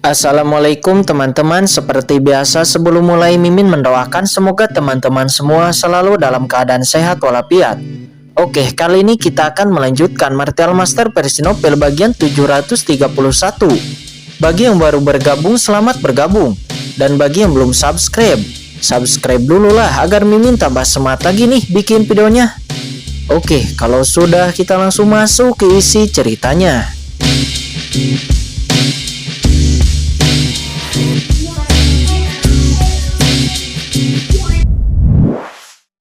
Assalamualaikum teman-teman. Seperti biasa sebelum mulai Mimin mendoakan semoga teman-teman semua selalu dalam keadaan sehat walafiat. Oke, kali ini kita akan melanjutkan Martial Master versi novel bagian 731. Bagi yang baru bergabung, selamat bergabung. Dan bagi yang belum subscribe dulu lah agar Mimin tambah semangat lagi nih bikin videonya. Oke, kalau sudah kita langsung masuk ke isi ceritanya.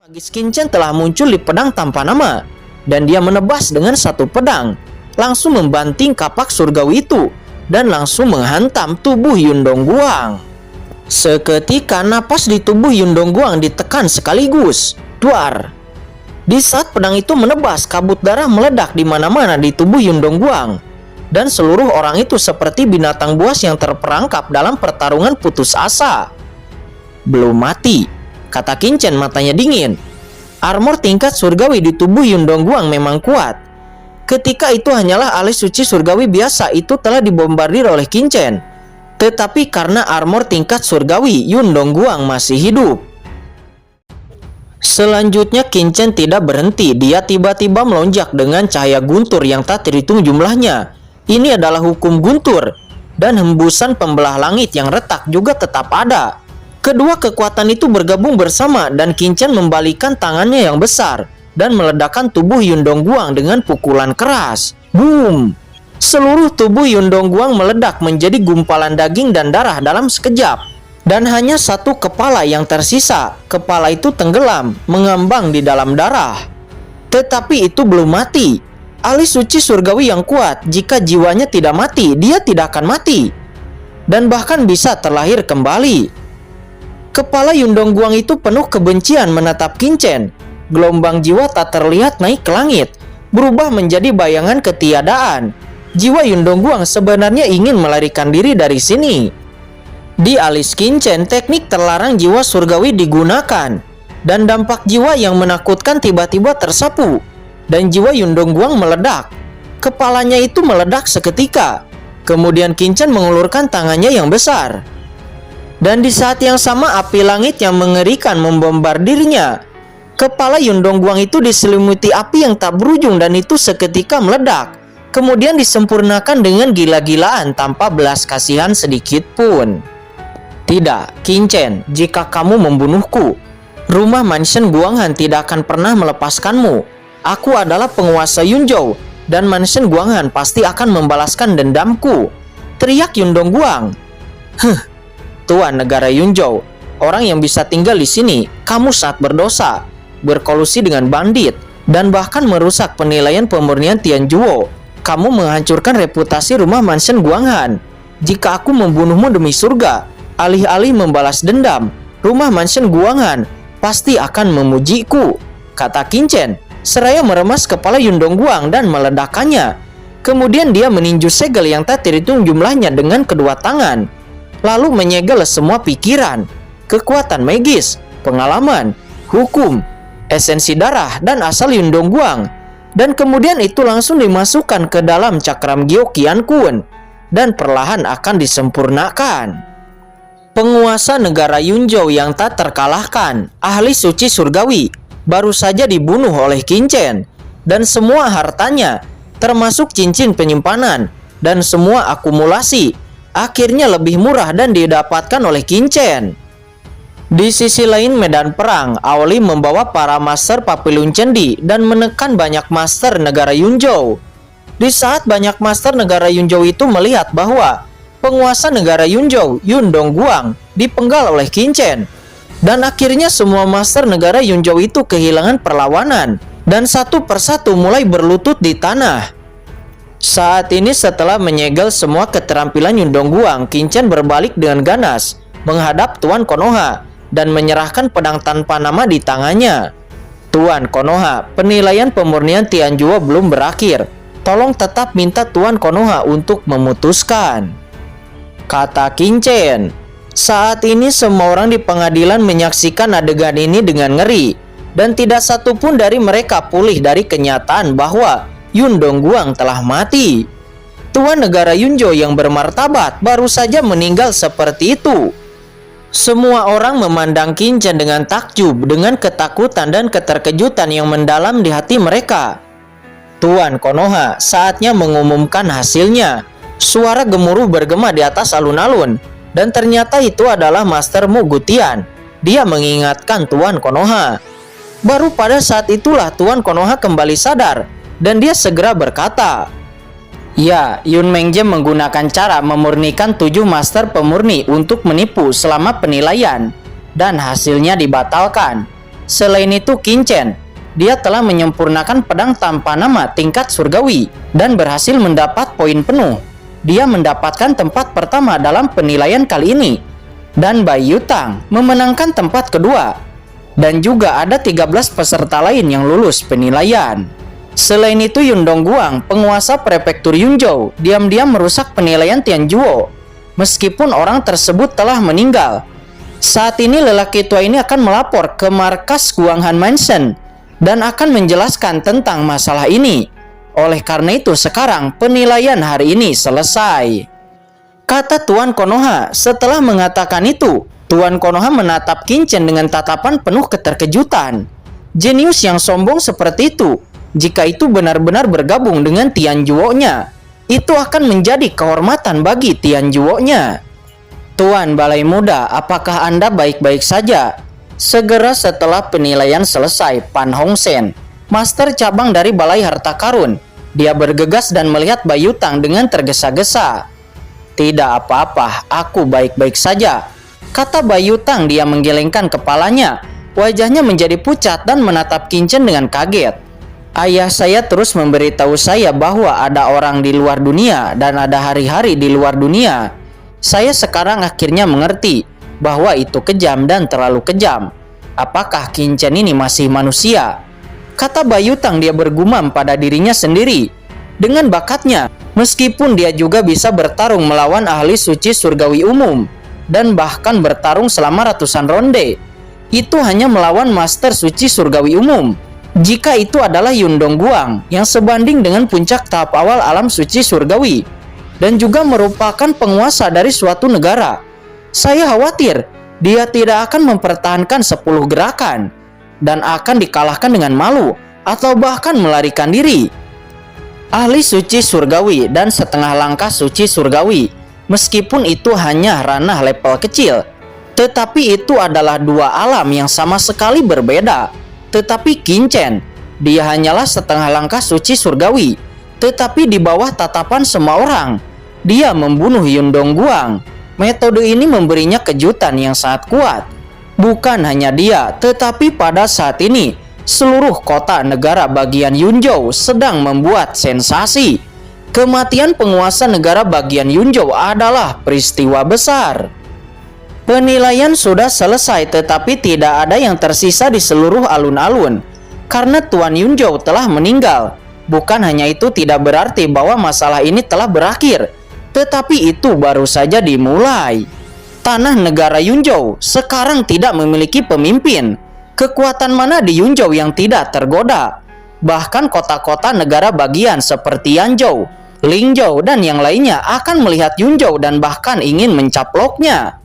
Magis Kincen telah muncul di pedang tanpa nama, dan dia menebas dengan satu pedang, langsung membanting kapak surgawi itu, dan langsung menghantam tubuh Yundong Guang. Seketika napas di tubuh Yundong Guang ditekan sekaligus, duar. Di saat pedang itu menebas, kabut darah meledak di mana-mana di tubuh Yundong Guang, dan seluruh orang itu seperti binatang buas yang terperangkap dalam pertarungan putus asa. Belum mati, kata Kincen matanya dingin. Armor tingkat surgawi di tubuh Yundong Guang memang kuat. Ketika itu hanyalah alis suci surgawi biasa itu telah dibombardir oleh Kincen. Tetapi karena armor tingkat surgawi, Yundong Guang masih hidup. Selanjutnya Kincen tidak berhenti. Dia tiba-tiba melonjak dengan cahaya guntur yang tak terhitung jumlahnya. Ini adalah hukum guntur. Dan hembusan pembelah langit yang retak juga tetap ada. Kedua kekuatan itu bergabung bersama dan Kincen membalikan tangannya yang besar dan meledakkan tubuh Yundong Guang dengan pukulan keras. Boom! Seluruh tubuh Yundong Guang meledak menjadi gumpalan daging dan darah dalam sekejap. Dan hanya satu kepala yang tersisa. Kepala itu tenggelam, mengambang di dalam darah. Tetapi itu belum mati. Alis suci surgawi yang kuat, jika jiwanya tidak mati, dia tidak akan mati. Dan bahkan bisa terlahir kembali. Kepala Yundong Guang itu penuh kebencian menatap Kincen. Gelombang jiwa tak terlihat naik ke langit, berubah menjadi bayangan ketiadaan. Jiwa Yundong Guang sebenarnya ingin melarikan diri dari sini. Di alis Kincen, teknik terlarang jiwa surgawi digunakan. Dan dampak jiwa yang menakutkan tiba-tiba tersapu. Dan jiwa Yundong Guang meledak. Kepalanya itu meledak seketika. Kemudian Kincen mengulurkan tangannya yang besar. Dan di saat yang sama api langit yang mengerikan membombardirnya. Kepala Yundong Guang itu diselimuti api yang tak berujung dan itu seketika meledak. Kemudian disempurnakan dengan gila-gilaan tanpa belas kasihan sedikit pun. Tidak, Kincen, jika kamu membunuhku, rumah Mansion Guanghan tidak akan pernah melepaskanmu. Aku adalah penguasa Yunzhou, dan Mansion Guanghan pasti akan membalaskan dendamku. Teriak Yundong Guang. Tuan negara Yunzhou, orang yang bisa tinggal di sini, kamu sangat berdosa, berkolusi dengan bandit, dan bahkan merusak penilaian pemurnian Tianzhuo. Kamu menghancurkan reputasi rumah Mansion Guanghan. Jika aku membunuhmu demi surga, alih-alih membalas dendam, rumah Mansion Guanghan pasti akan memujiku, kata Kincen, seraya meremas kepala Yundong Guang dan meledakkannya. Kemudian dia meninju segel yang tak terhitung jumlahnya dengan kedua tangan, lalu menyegel semua pikiran, kekuatan magis, pengalaman, hukum, esensi darah, dan asal Yundong Guang. Dan kemudian itu langsung dimasukkan ke dalam cakram Gyo Qian Kun, dan perlahan akan disempurnakan. Penguasa negara Yunzhou yang tak terkalahkan, ahli suci surgawi, baru saja dibunuh oleh Kincen. Dan semua hartanya, termasuk cincin penyimpanan, dan semua akumulasi, akhirnya lebih murah dan didapatkan oleh Kincen. Di sisi lain medan perang, Aoli membawa para master Papillon Cendi dan menekan banyak master negara Yunzhou. Di saat banyak master negara Yunzhou itu melihat bahwa penguasa negara Yunzhou, Yundong Guang, dipenggal oleh Kincen. Dan akhirnya semua master negara Yunzhou itu kehilangan perlawanan dan satu persatu mulai berlutut di tanah. Saat ini setelah menyegel semua keterampilan Yundong Guang, Kincen berbalik dengan ganas menghadap Tuan Konoha dan menyerahkan pedang tanpa nama di tangannya. Tuan Konoha, penilaian pemurnian Tianzhuo belum berakhir. Tolong tetap minta Tuan Konoha untuk memutuskan, kata Kincen. Saat ini semua orang di pengadilan menyaksikan adegan ini dengan ngeri. Dan tidak satu pun dari mereka pulih dari kenyataan bahwa Yundong Guang telah mati. Tuan negara Yunzhou yang bermartabat baru saja meninggal seperti itu. Semua orang memandang Qin Chen dengan takjub, dengan ketakutan dan keterkejutan yang mendalam di hati mereka. Tuan Konoha saatnya mengumumkan hasilnya. Suara gemuruh bergema di atas alun-alun, dan ternyata itu adalah Master Mu Gutian. Dia mengingatkan Tuan Konoha. Baru pada saat itulah Tuan Konoha kembali sadar, dan dia segera berkata, "Ya, Yun Mengje menggunakan cara memurnikan 7 master pemurni untuk menipu selama penilaian, dan hasilnya dibatalkan. Selain itu Qin Chen, dia telah menyempurnakan pedang tanpa nama tingkat surgawi dan berhasil mendapat poin penuh. Dia mendapatkan tempat pertama dalam penilaian kali ini, dan Bai Yutang memenangkan tempat kedua. Dan juga ada 13 peserta lain yang lulus penilaian. Selain itu, Yun Dongguang, penguasa prefektur Yunzhou, diam-diam merusak penilaian Tianjuo, meskipun orang tersebut telah meninggal. Saat ini lelaki tua ini akan melapor ke markas Guanghan Mansion dan akan menjelaskan tentang masalah ini. Oleh karena itu sekarang penilaian hari ini selesai," kata Tuan Konoha. Setelah mengatakan itu, Tuan Konoha menatap Qin Chen dengan tatapan penuh keterkejutan. Jenius yang sombong seperti itu, jika itu benar-benar bergabung dengan Tianjuo-nya, itu akan menjadi kehormatan bagi Tianjuo-nya. "Tuan Balai Muda, apakah Anda baik-baik saja?" Segera setelah penilaian selesai, Pan Hongsen, master cabang dari Balai Harta Karun, dia bergegas dan melihat Bai Yutang dengan tergesa-gesa. "Tidak apa-apa, aku baik-baik saja," kata Bai Yutang. Dia menggelengkan kepalanya, wajahnya menjadi pucat dan menatap Qin Chen dengan kaget. "Ayah saya terus memberitahu saya bahwa ada orang di luar dunia dan ada hari-hari di luar dunia. Saya sekarang akhirnya mengerti bahwa itu kejam dan terlalu kejam. Apakah Qin Chen ini masih manusia?" kata Bai Yutang. Dia bergumam pada dirinya sendiri. Dengan bakatnya, meskipun dia juga bisa bertarung melawan ahli suci surgawi umum dan bahkan bertarung selama ratusan ronde, itu hanya melawan master suci surgawi umum. Jika itu adalah Yun Dongguang yang sebanding dengan puncak tahap awal alam suci surgawi dan juga merupakan penguasa dari suatu negara, saya khawatir dia tidak akan mempertahankan 10 gerakan dan akan dikalahkan dengan malu atau bahkan melarikan diri. Ahli suci surgawi dan setengah langkah suci surgawi, meskipun itu hanya ranah level kecil, tetapi itu adalah dua alam yang sama sekali berbeda. Tetapi Qin Chen, dia hanyalah setengah langkah suci surgawi, tetapi di bawah tatapan semua orang, dia membunuh Yun Dongguang. Metode ini memberinya kejutan yang sangat kuat. Bukan hanya dia, tetapi pada saat ini, seluruh kota negara bagian Yunzhou sedang membuat sensasi. Kematian penguasa negara bagian Yunzhou adalah peristiwa besar. Penilaian sudah selesai, tetapi tidak ada yang tersisa di seluruh alun-alun karena Tuan Yunzhou telah meninggal. Bukan hanya itu tidak berarti bahwa masalah ini telah berakhir, tetapi itu baru saja dimulai. Tanah negara Yunzhou sekarang tidak memiliki pemimpin. Kekuatan mana di Yunzhou yang tidak tergoda? Bahkan kota-kota negara bagian seperti Yanzhou, Lingzhou, dan yang lainnya akan melihat Yunzhou dan bahkan ingin mencaploknya.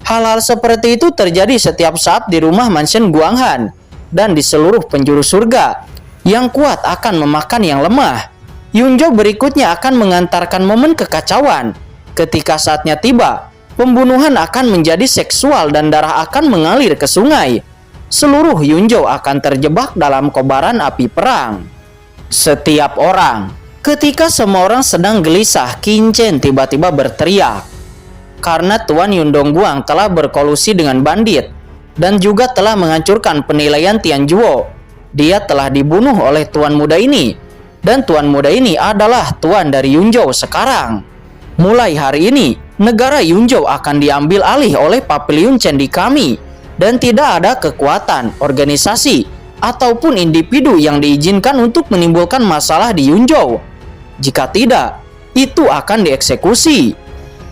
Hal-hal seperti itu terjadi setiap saat di rumah mansion Guanghan dan di seluruh penjuru surga. Yang kuat akan memakan yang lemah. Yunzhou berikutnya akan mengantarkan momen kekacauan. Ketika saatnya tiba, pembunuhan akan menjadi seksual dan darah akan mengalir ke sungai. Seluruh Yunzhou akan terjebak dalam kobaran api perang. Setiap orang. Ketika semua orang sedang gelisah, Qin Chen tiba-tiba berteriak. Karena Tuan Yun Dongguang telah berkolusi dengan bandit dan juga telah menghancurkan penilaian Tianjuo. Dia telah dibunuh oleh Tuan Muda ini, dan Tuan Muda ini adalah Tuan dari Yunzhou sekarang. Mulai hari ini, negara Yunzhou akan diambil alih oleh Pavilion Candi kami, dan tidak ada kekuatan, organisasi, ataupun individu yang diizinkan untuk menimbulkan masalah di Yunzhou. Jika tidak, itu akan dieksekusi.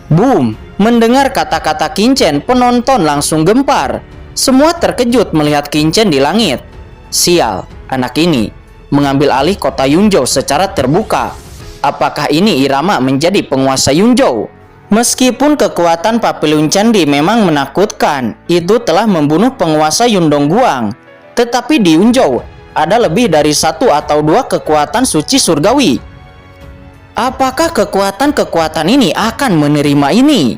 Boom! Mendengar kata-kata Qin Chen, penonton langsung gempar. Semua terkejut melihat Qin Chen di langit. Sial, anak ini mengambil alih kota Yunzhou secara terbuka. Apakah ini irama menjadi penguasa Yunzhou? Meskipun kekuatan Papilun Candi memang menakutkan, itu telah membunuh penguasa Yundongguang. Tetapi di Yunzhou ada lebih dari satu atau dua kekuatan suci surgawi. Apakah kekuatan-kekuatan ini akan menerima ini?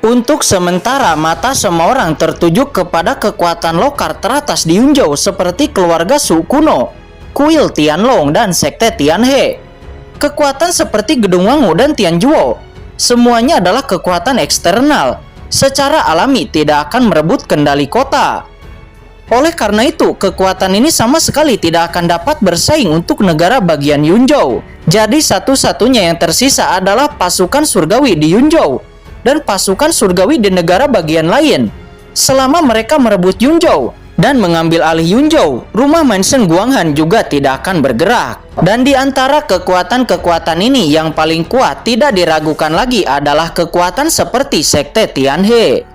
Untuk sementara mata semua orang tertuju kepada kekuatan lokal teratas di Yunzhou seperti keluarga Su kuno, kuil Tianlong dan sekte Tianhe. Kekuatan seperti Gedung Wangu dan Tianzhuo semuanya adalah kekuatan eksternal, secara alami tidak akan merebut kendali kota. Oleh karena itu, kekuatan ini sama sekali tidak akan dapat bersaing untuk negara bagian Yunzhou. Jadi satu-satunya yang tersisa adalah pasukan surgawi di Yunzhou dan pasukan surgawi di negara bagian lain. Selama mereka merebut Yunzhou dan mengambil alih Yunzhou, rumah Mansion Guanghan juga tidak akan bergerak. Dan di antara kekuatan-kekuatan ini yang paling kuat tidak diragukan lagi adalah kekuatan seperti sekte Tianhe.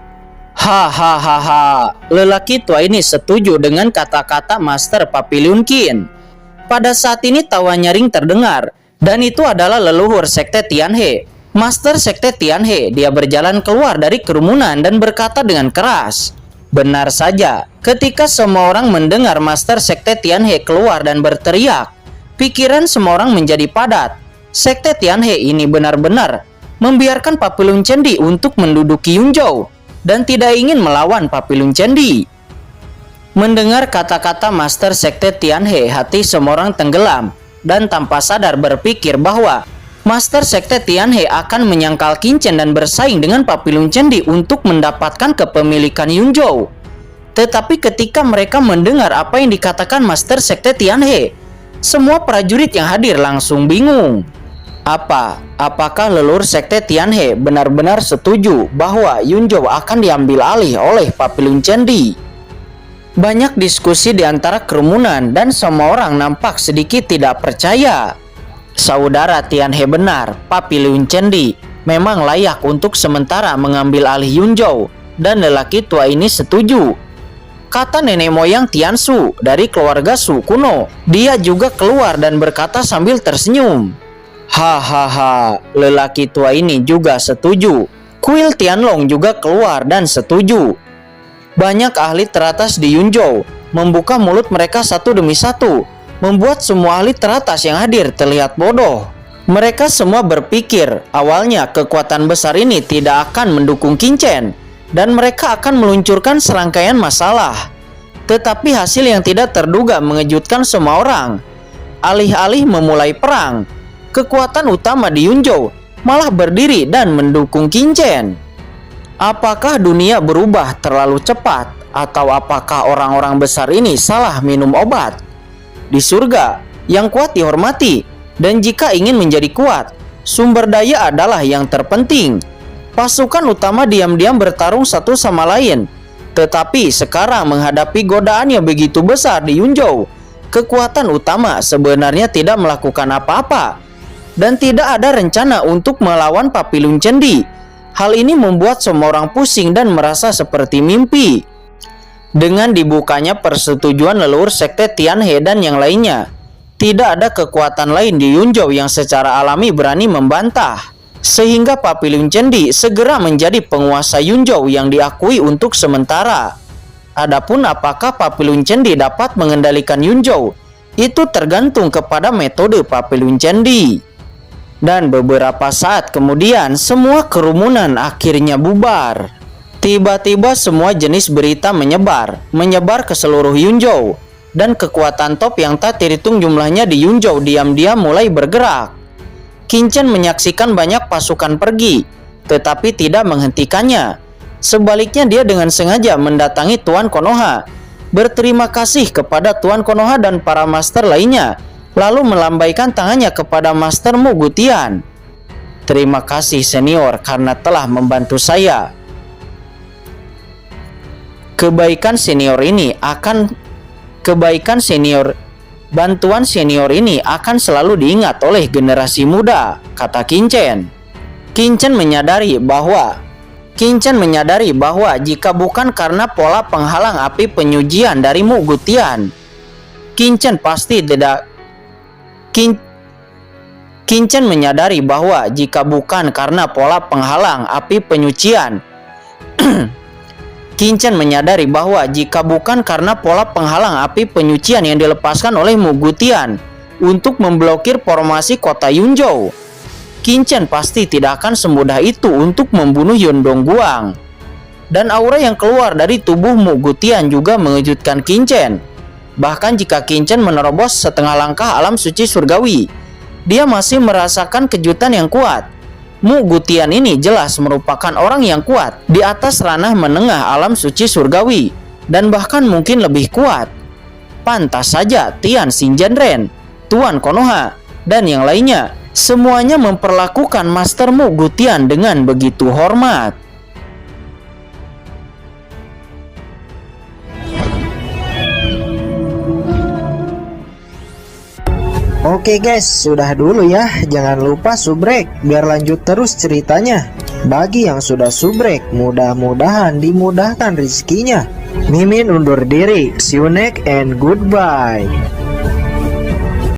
Hahaha, lelaki tua ini setuju dengan kata-kata Master Papilun Qin. Pada saat ini tawa nyaring terdengar, dan itu adalah leluhur sekte Tianhe. Master sekte Tianhe, dia berjalan keluar dari kerumunan dan berkata dengan keras. Benar saja, ketika semua orang mendengar Master sekte Tianhe keluar dan berteriak, pikiran semua orang menjadi padat. Sekte Tianhe ini benar-benar membiarkan Papilun Candi untuk menduduki Yunzhou dan tidak ingin melawan Papilun Candi. Mendengar kata-kata Master sekte Tianhe, hati semua orang tenggelam dan tanpa sadar berpikir bahwa Master sekte Tianhe akan menyangkal Qin dan bersaing dengan Papilun Candi untuk mendapatkan kepemilikan Yunzhou. Tetapi ketika mereka mendengar apa yang dikatakan Master sekte Tianhe, semua prajurit yang hadir langsung bingung. Apakah leluhur sekte Tianhe benar-benar setuju bahwa Yunzhou akan diambil alih oleh Papilun Candi? Banyak diskusi di antara kerumunan dan semua orang nampak sedikit tidak percaya. Saudara Tianhe benar, Papilun Candi memang layak untuk sementara mengambil alih Yunzhou dan lelaki tua ini setuju. Kata nenek moyang Tiansu dari keluarga Su kuno. Dia juga keluar dan berkata sambil tersenyum. Hahaha, lelaki tua ini juga setuju. Kuil Tianlong juga keluar dan setuju. Banyak ahli teratas di Yunzhou membuka mulut mereka satu demi satu, membuat semua ahli teratas yang hadir terlihat bodoh. Mereka semua berpikir awalnya kekuatan besar ini tidak akan mendukung Qin dan mereka akan meluncurkan serangkaian masalah. Tetapi hasil yang tidak terduga mengejutkan semua orang. Alih-alih memulai perang, kekuatan utama di Yunzhou malah berdiri dan mendukung Qin. Apakah dunia berubah terlalu cepat atau apakah orang-orang besar ini salah minum obat? Di surga, yang kuat dihormati, dan jika ingin menjadi kuat, sumber daya adalah yang terpenting. Pasukan utama diam-diam bertarung satu sama lain. Tetapi sekarang menghadapi godaan yang begitu besar di Yunzhou, kekuatan utama sebenarnya tidak melakukan apa-apa dan tidak ada rencana untuk melawan Papilun Candi. Hal ini membuat semua orang pusing dan merasa seperti mimpi. Dengan dibukanya persetujuan leluhur sekte Tianhe dan yang lainnya, tidak ada kekuatan lain di Yunzhou yang secara alami berani membantah. Sehingga Papilun Candi segera menjadi penguasa Yunzhou yang diakui untuk sementara. Adapun apakah Papilun Candi dapat mengendalikan Yunzhou, itu tergantung kepada metode Papilun Candi. Dan beberapa saat kemudian semua kerumunan akhirnya bubar. Tiba-tiba semua jenis berita menyebar ke seluruh Yunzhou. Dan kekuatan top yang tak terhitung jumlahnya di Yunzhou diam-diam mulai bergerak. Qin menyaksikan banyak pasukan pergi, tetapi tidak menghentikannya. Sebaliknya dia dengan sengaja mendatangi Tuan Konoha, berterima kasih kepada Tuan Konoha dan para master lainnya, lalu melambaikan tangannya kepada Master Mu Gutian. Terima kasih senior karena telah membantu saya. Bantuan senior ini akan selalu diingat oleh generasi muda, kata Qin. Qin menyadari bahwa jika bukan karena pola penghalang api penyujian dari Mu Gutian, Qin Qin menyadari bahwa jika bukan karena pola penghalang api penyucian Qin menyadari bahwa jika bukan karena pola penghalang api penyucian yang dilepaskan oleh Mu Gutian untuk memblokir formasi kota Yunzhou, Qin pasti tidak akan semudah itu untuk membunuh Yun Dongguang. Dan aura yang keluar dari tubuh Mu Gutian juga mengejutkan Qin. Bahkan jika Qin menerobos setengah langkah alam suci surgawi, dia masih merasakan kejutan yang kuat. Mu Gutian ini jelas merupakan orang yang kuat di atas ranah menengah alam suci surgawi, dan bahkan mungkin lebih kuat. Pantas saja Tian Xinjianren, Tuan Konoha, dan yang lainnya semuanya memperlakukan Master Mu Gutian dengan begitu hormat. Oke guys, sudah dulu ya. Jangan lupa subrek biar lanjut terus ceritanya. Bagi yang sudah subrek, mudah-mudahan dimudahkan rezekinya. Mimin undur diri. See you next and goodbye.